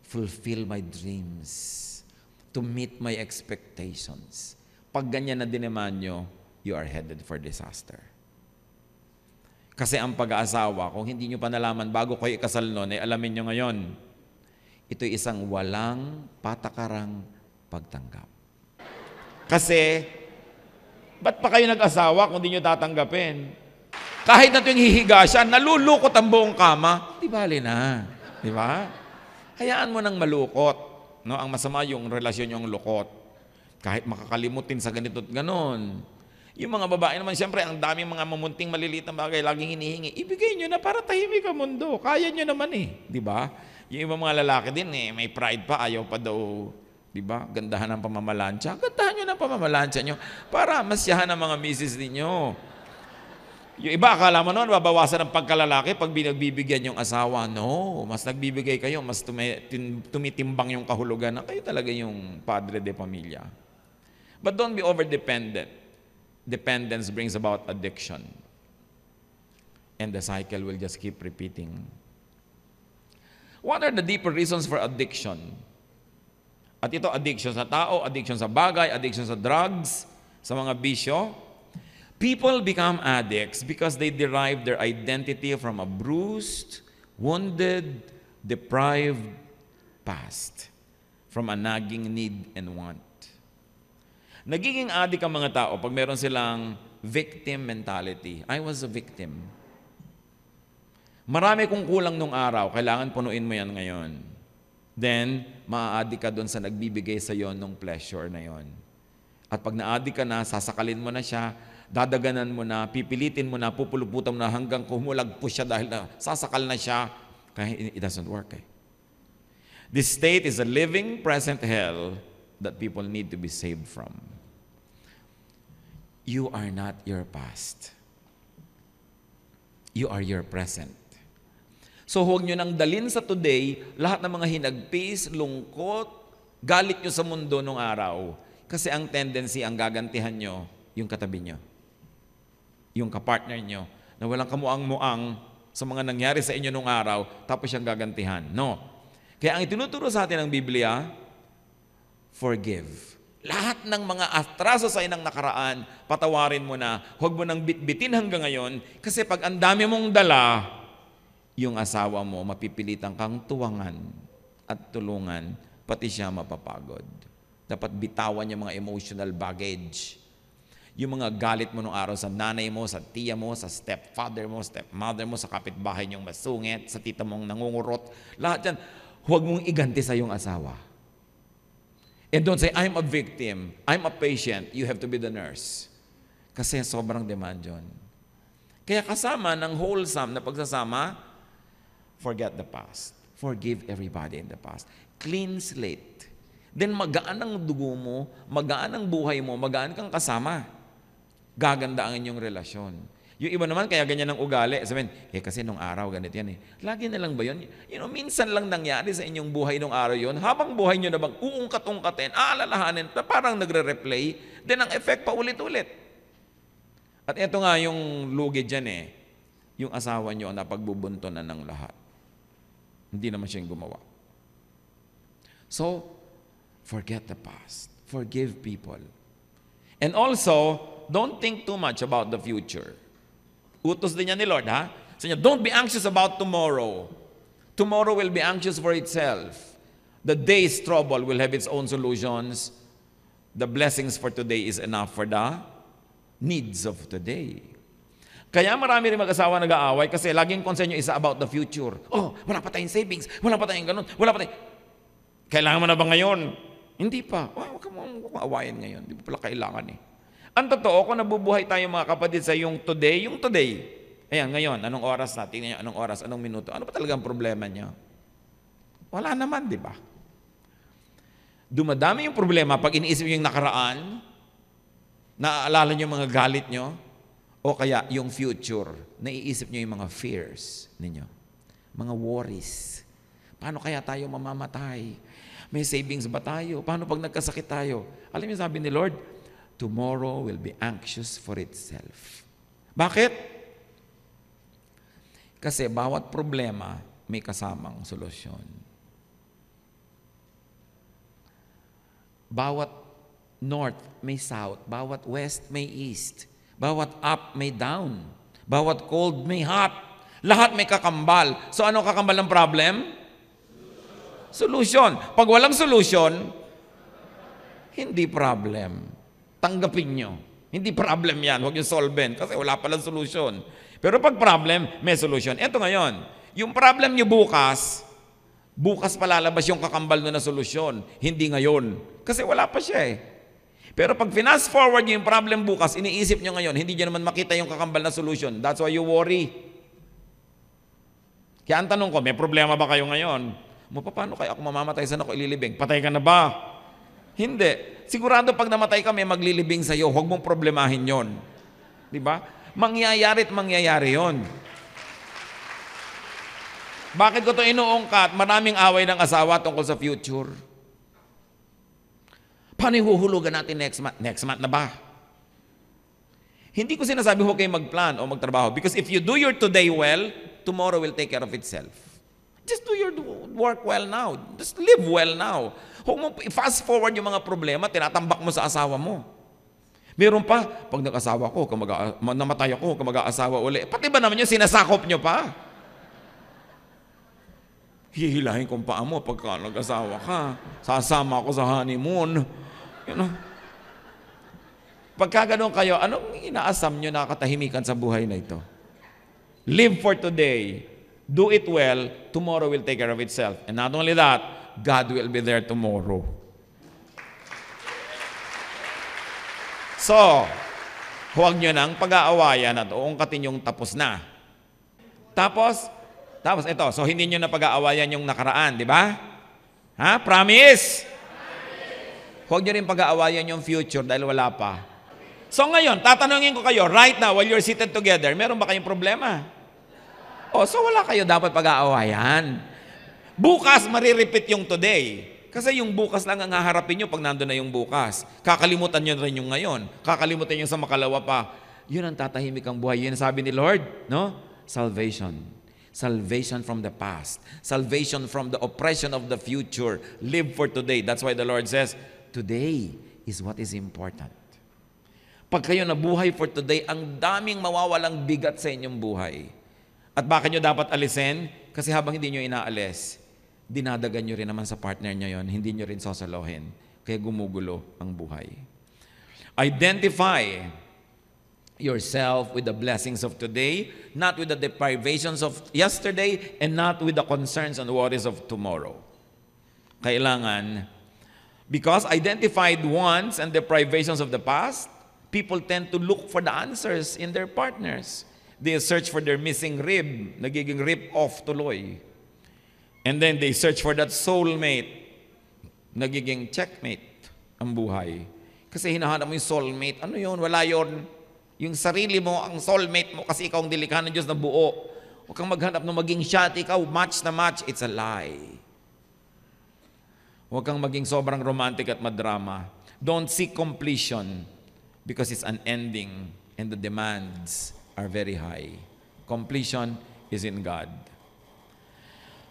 fulfill my dreams, to meet my expectations. Pag ganyan na dinemanyo, you are headed for disaster. Kasi ang pag-aasawa, kung hindi nyo pa nalaman bago kayo ikasal noon, alamin nyo ngayon, ito'y isang walang patakarang pagtanggap. Kasi, ba't pa kayo nag-asawa kung di nyo tatanggapin? Kahit na tuwing hihiga siya, nalulukot ang buong kama, di bali na. Di ba? Hayaan mo nang malukot. No? Ang masama yung relasyon yung lukot. Kahit makakalimutin sa ganito at ganon. Yung mga babae naman, siyempre, ang daming mga mamunting maliliit na bagay, laging hinihingi. Ibigay nyo na para tahimik ang mundo. Kaya nyo naman eh. Di ba? Yung ibang mga lalaki din eh, may pride pa, ayaw pa daw, di ba? Gandahan ng pamamalansya. Gandahan nyo ng pamamalansya nyo para masyahan ang mga misis ninyo. Yung iba, akala mo noon, babawasan ang pagkalalaki pag binagbibigyan yung asawa. No, mas nagbibigay kayo, mas tumitimbang yung kahulugan na kayo talaga yung padre de pamilya. But don't be over-dependent. Dependence brings about addiction. And the cycle will just keep repeating. What are the deeper reasons for addiction? At ito, addiction sa tao, addiction sa bagay, addiction sa drugs, sa mga bisyo. People become addicts because they derive their identity from a bruised, wounded, deprived past, from a nagging need and want. Nagiging addict ang mga tao pag meron silang victim mentality. I was a victim. Marami kong kulang nung araw, kailangan punuin mo yan ngayon. Then, maa-addict ka doon sa nagbibigay sa iyo nung pleasure na yon. At pag na-addict ka na, sasakalin mo na siya, dadaganan mo na, pipilitin mo na, pupuluputan mo na hanggang kumulagpo siya dahil na sasakal na siya. Kaya it doesn't work eh. This state is a living present hell that people need to be saved from. You are not your past. You are your present. So huwag nyo nang dalin sa today lahat ng mga hinagpis, lungkot, galit nyo sa mundo nung araw. Kasi ang tendency, ang gagantihan nyo, yung katabi nyo. Yung kapartner nyo, na walang kamuang-muang sa mga nangyari sa inyo nung araw, tapos siyang gagantihan. No. Kaya ang itinuturo sa atin ng Biblia, forgive. Lahat ng mga atraso sa inang nakaraan, patawarin mo na. Huwag mo nang bitbitin hanggang ngayon, kasi pag ang dami mong dala, yung asawa mo, mapipilitan kang tuwangan at tulungan, pati siya mapapagod. Dapat bitawan yung mga emotional baggage. Yung mga galit mo nung araw sa nanay mo, sa tiya mo, sa stepfather mo, stepmother mo, sa kapitbahay niyong masungit, sa tita mong nangungurot, lahat yan, huwag mong iganti sa iyong asawa. And don't say, I'm a victim, I'm a patient, you have to be the nurse. Kasi sobrang demand yun. Kaya kasama ng wholesome na pagsasama, forget the past. Forgive everybody in the past. Clean slate. Then magaan ang dugo mo, magaan ang buhay mo, magaan kang kasama. Gaganda ang inyong relasyon. Yung iba naman, kaya ganyan ang ugali. Sabihin, kasi nung araw, ganito yan eh. Lagi na lang ba yun? Minsan lang nangyari sa inyong buhay nung araw yun. Habang buhay nyo na bang uungkat-ungkatin, aalalahanin, parang nagre-replay, then ang effect pa ulit-ulit. At ito nga yung lugi dyan eh. Yung asawa nyo na pagbubuntonan ng lahat. Hindi naman siyang gumawa. So, forget the past. Forgive people. And also, don't think too much about the future. Utos din niya ni Lord, ha? Sabi niya, don't be anxious about tomorrow. Tomorrow will be anxious for itself. The day's trouble will have its own solutions. The blessings for today is enough for the needs of today. Kaya marami rin mag-asawa nag-aaway kasi laging concern yung isa about the future. Oh, wala pa tayong savings, wala pa tayong ganun, wala pa tayong... Kailangan mo na ba ngayon? Hindi pa. Huwag ka mong awayan ngayon. Hindi pa pala kailangan eh. Ang totoo, kung nabubuhay tayo mga kapatid sa yung today, ayan, ngayon, anong oras na? Tingnan nyo, anong oras, anong minuto? Ano pa talagang problema nyo? Wala naman, di ba? Dumadami yung problema pag iniisip yung nakaraan, naaalala nyo yung mga galit nyo, o kaya yung future, naiisip nyo yung mga fears ninyo, mga worries. Paano kaya tayo mamamatay? May savings ba tayo? Paano pag nagkasakit tayo? Alam niyo sabi ni Lord, tomorrow will be anxious for itself. Bakit? Kasi bawat problema may kasamang solusyon. Bawat north may south, bawat west may east, bawat up may down, bawat cold may hot, lahat may kakambal. So ano kakambal ng problem? Solution. Pag walang solution, hindi problem. Tanggapin nyo. Hindi problem yan. Huwag yung solvent kasi wala palang solution. Pero pag problem, may solution. Ito ngayon, yung problem nyo bukas palalabas yung kakambal na solusyon. Hindi ngayon. Kasi wala pa siya eh. Pero pag fast forward nyo yung problem bukas, iniisip nyo ngayon, hindi nyo naman makita yung kakambal na solution. That's why you worry. Kaya ang tanong ko, may problema ba kayo ngayon? Paano kaya ako mamamatay? Saan ako ililibing? Patay ka na ba? Hindi. Sigurado pag namatay ka, may maglilibing sa'yo. Huwag mong problemahin yon. Di ba? Mangyayari at mangyayari yon. Bakit ko ito inuungkat? Maraming away ng asawa tungkol sa future. Paano ihuhulugan natin next month? Next month na ba? Hindi ko sinasabi huwag kayong magplan o magtrabaho. Because if you do your today well, tomorrow will take care of itself. Just do your work well now. Just live well now. Huwag mo fast forward yung mga problema, tinatambak mo sa asawa mo. Meron pa, pag nag-asawa ko, namatay ako, mag-aasawa uli. Pati ba naman yung sinasakop nyo pa? Hihilahin kong paa mo pagka nag-asawa ka. Sasama ako sa honeymoon. You know? Pagka ganun kayo, anong inaasam nyo na katahimikan sa buhay na ito? Live for today. Do it well, tomorrow will take care of itself. And not only that, God will be there tomorrow. So, huwag nyo nang pag-aawayan at uungkatin yung tapos na. Tapos ito, so hindi nyo na pag-aawayan yung nakaraan, di ba? Ha? Promise? Huwag nyo rin pag-aawayan yung future dahil wala pa. So ngayon, tatanungin ko kayo, right now, while you're seated together, meron ba kayong problema? So wala kayo dapat pag-aawayan. Bukas, marirepeat yung today. Kasi yung bukas lang ang haharapin nyo pag nandun na yung bukas. Kakalimutan nyo rin yung ngayon. Kakalimutan nyo sa makalawa pa. Yun ang tatahimik ang buhay. Yun ang sabi ni Lord, no? Salvation. Salvation from the past. Salvation from the oppression of the future. Live for today. That's why the Lord says, today is what is important. Pag kayo nabuhay for today, ang daming mawawalang bigat sa inyong buhay. At bakit nyo dapat alisin? Kasi habang hindi nyo inaalis, dinadagan nyo rin naman sa partner nyo yon, hindi nyo rin sosolohin. Kaya gumugulo ang buhay. Identify yourself with the blessings of today, not with the deprivations of yesterday, and not with the concerns and worries of tomorrow. Kailangan, because identified wants and deprivations of the past, people tend to look for the answers in their partners. They search for their missing rib, nagiging rip-off tuloy. And then they search for that soulmate, nagiging checkmate ang buhay. Kasi hinahanap mo yung soulmate. Ano yun? Wala yun. Yung sarili mo, ang soulmate mo, kasi ikaw ang dilikha ng Diyos na buo. Huwag kang maghanap na maging shot, ikaw match na match. It's a lie. Huwag kang maging sobrang romantic at madrama. Don't seek completion because it's unending and the demands are very high. Completion is in God.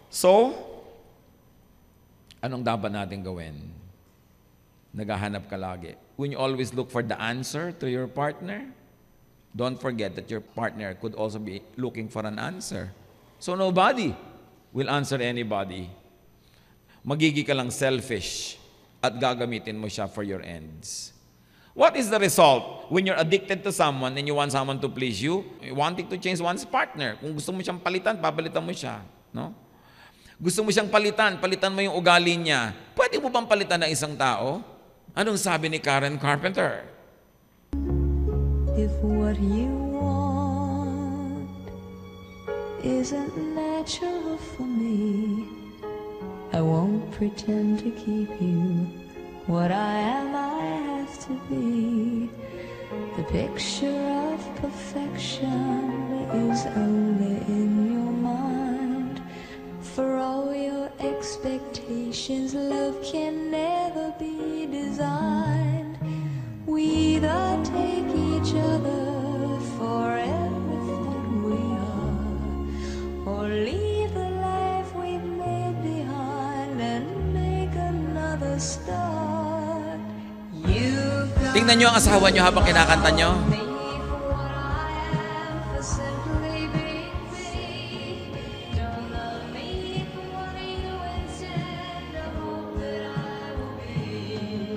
So, anong dapat natin gawin? Naghahanap ka lagi. When you always look for the answer to your partner, don't forget that your partner could also be looking for an answer. So nobody will answer anybody. magiging ka lang selfish at gagamitin mo siya for your ends. What is the result when you're addicted to someone and you want someone to please you? Wanting to change one's partner. Kung gusto mo siyang palitan, papalitan mo siya. No? Gusto mo siyang palitan mo yung ugali niya. Pwede mo bang palitan ng isang tao? Anong sabi ni Karen Carpenter? If what you want isn't natural for me, I won't pretend to keep you. What I am, I have to be. The picture of perfection is only in your mind. For all your expectations, love can never be designed. We either take each other for everything we are, or leave the life we've made behind and make another start. You've got Tingnan nyo ang asawa nyo habang kinakanta nyo. me for what I am, for simply being me. Don't love me for wanting to intend to hope that I will be.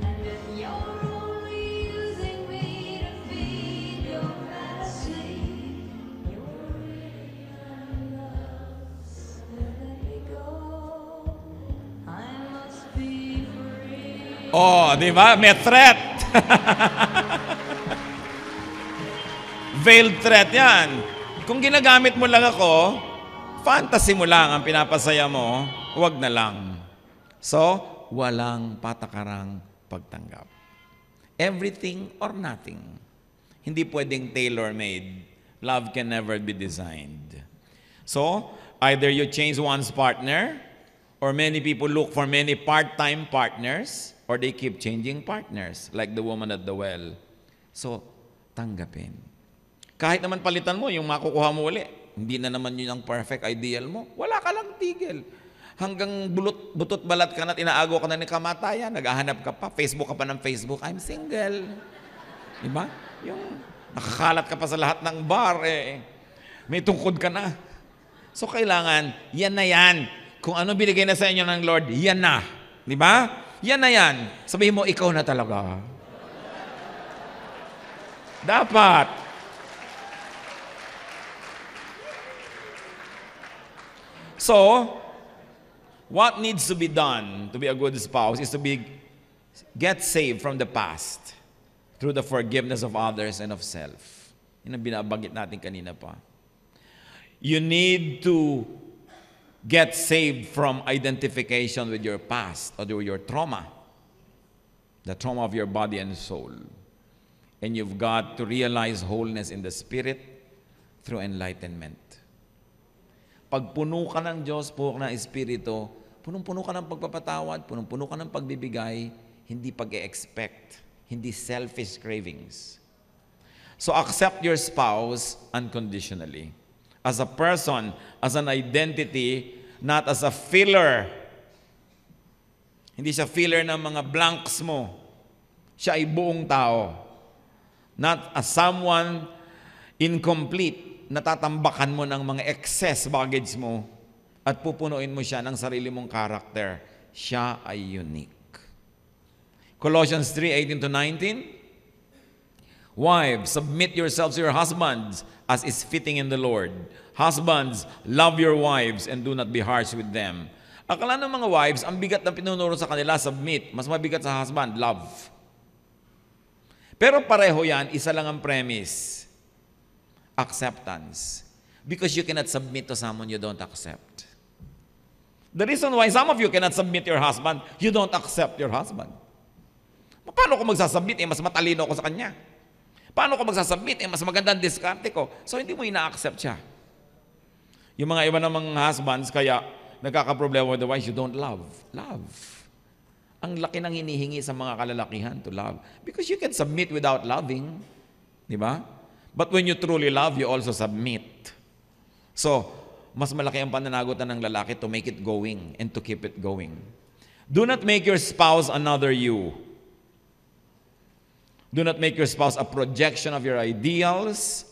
And if you're only using me to feed your fantasy, you're really not love. So let me go. I must be free. Oh, di ba? May threat. Veiled threat yan. Kung ginagamit mo lang ako, fantasy mo lang ang pinapasaya mo, wag na lang. So, walang patakarang pagtanggap. Everything or nothing. Hindi pwedeng tailor-made. Love can never be designed. So, either you change one's partner, or many people look for many part-time partners, or they keep changing partners, like the woman at the well. So, tanggapin. Kahit naman palitan mo, yung makukuha mo uli, hindi na naman yun ang perfect ideal mo, wala ka lang tigil. Hanggang butot balat ka na, inaago ka na ng kamatayan, naghahanap ka pa, Facebook ka pa ng Facebook, I'm single. Diba? Yung nakakalat ka pa sa lahat ng bar, may tungkod ka na. So, kailangan, yan na yan. Kung ano binigay na sa inyo ng Lord, yan na. Diba? Yan na yan. Sabihin mo, ikaw na talaga. Dapat. So, what needs to be done to be a good spouse is to get saved from the past through the forgiveness of others and of self. Yun ang binabanggit natin kanina pa. You need to get saved from identification with your past or your trauma, the trauma of your body and soul. And you've got to realize wholeness in the spirit through enlightenment. Pag puno ka ng Diyos, puno ka ng Espiritu, punong-puno ka ng pagpapatawad, punong-puno ka ng pagbibigay, hindi pag-e-expect, hindi selfish cravings. So accept your spouse unconditionally. As a person, as an identity, not as a filler. Hindi siya filler ng mga blanks mo. Siya ay buong tao. Not as someone incomplete, natatambakan mo ng mga excess baggage mo at pupunuin mo siya ng sarili mong karakter. Siya ay unique. Colossians 3:18-19. Wives, submit yourselves to your husbands as is fitting in the Lord. Husbands, love your wives and do not be harsh with them. Akala ng mga wives, ang bigat na pinunuro sa kanila, submit. Mas mabigat sa husband, love. Pero pareho yan, isa lang ang premise. Acceptance. Because you cannot submit to someone you don't accept. The reason why some of you cannot submit your husband, you don't accept your husband. Paano ko magsasubmit? Mas matalino ako sa kanya. Paano ko magsasubmit? Mas magandang diskarte ko. So, hindi mo ina-accept siya. Yung mga iba namang husbands, kaya nagkakaproblema with the wives, you don't love. Love. Ang laki ng hinihingi sa mga kalalakihan to love. Because you can submit without loving. Di ba? But when you truly love, you also submit. So, mas malaki ang pananagutan ng lalaki to make it going and to keep it going. Do not make your spouse another you. Do not make your spouse a projection of your ideals,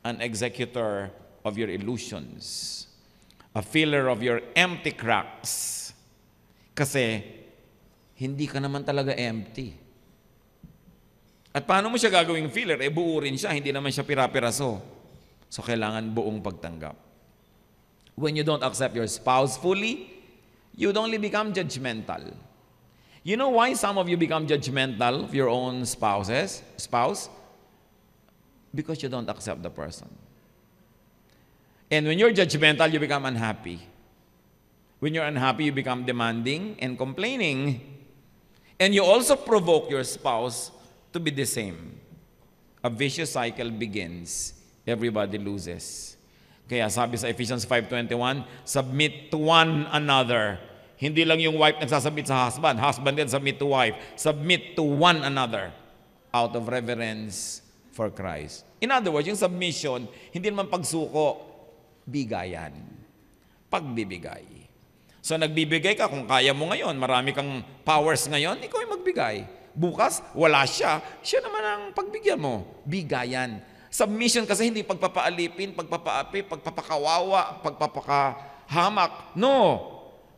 an executor of your illusions, a filler of your empty cracks. Kasi, hindi ka naman talaga empty. At paano mo siya gagawing filler? Buo rin siya, hindi naman siya pira-piraso. So, kailangan buong pagtanggap. When you don't accept your spouse fully, you'd only become judgmental. You know why some of you become judgmental of your own spouse? Because you don't accept the person. And when you're judgmental, you become unhappy. When you're unhappy, you become demanding and complaining. And you also provoke your spouse to be the same. A vicious cycle begins. Everybody loses. Kaya sabi sa Ephesians 5:21, submit to one another. Hindi lang yung wife nagsasubmit sa husband. Husband din submit to wife. Submit to one another out of reverence for Christ. In other words, yung submission, hindi naman pagsuko, bigayan. Pagbibigay. So nagbibigay ka kung kaya mo ngayon, marami kang powers ngayon, ikaw ay magbigay. Bukas, wala siya, siya naman ang pagbigyan mo. Bigayan. Submission kasi hindi pagpapaalipin, pagpapaapi, pagpapakawawa, pagpapakahamak. No!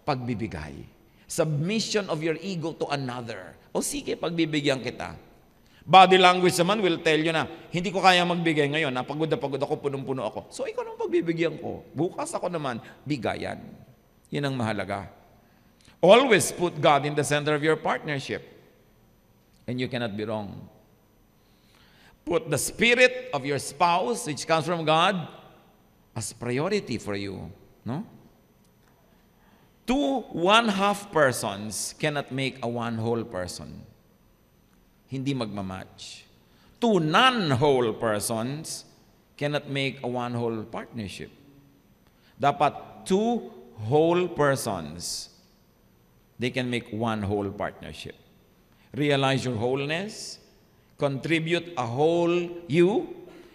Pagbibigay. Submission of your ego to another. O sige, pagbibigyan kita. Body language naman will tell you na, hindi ko kaya magbigay ngayon, pagod na pagod ako, punong-puno ako. So ikaw nang pagbibigyan ko. Bukas ako naman, bigayan. Yan ang mahalaga. Always put God in the center of your partnership. And you cannot be wrong. Put the spirit of your spouse, which comes from God, as priority for you. No? 2 1/2 persons cannot make a one whole person. Hindi magmamatch. 2 non-whole persons cannot make a one whole partnership. Dapat 2 whole persons, they can make one whole partnership. Realize your wholeness, contribute a whole you,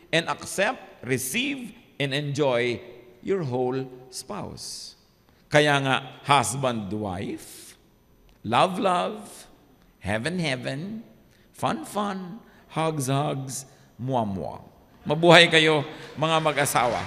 and accept, receive, and enjoy your whole spouse. Kaya nga, husband, wife, love, love, heaven, heaven, fun, fun, hugs, hugs, muwa, muwa. Mabuhay kayo, mga mag-asawa.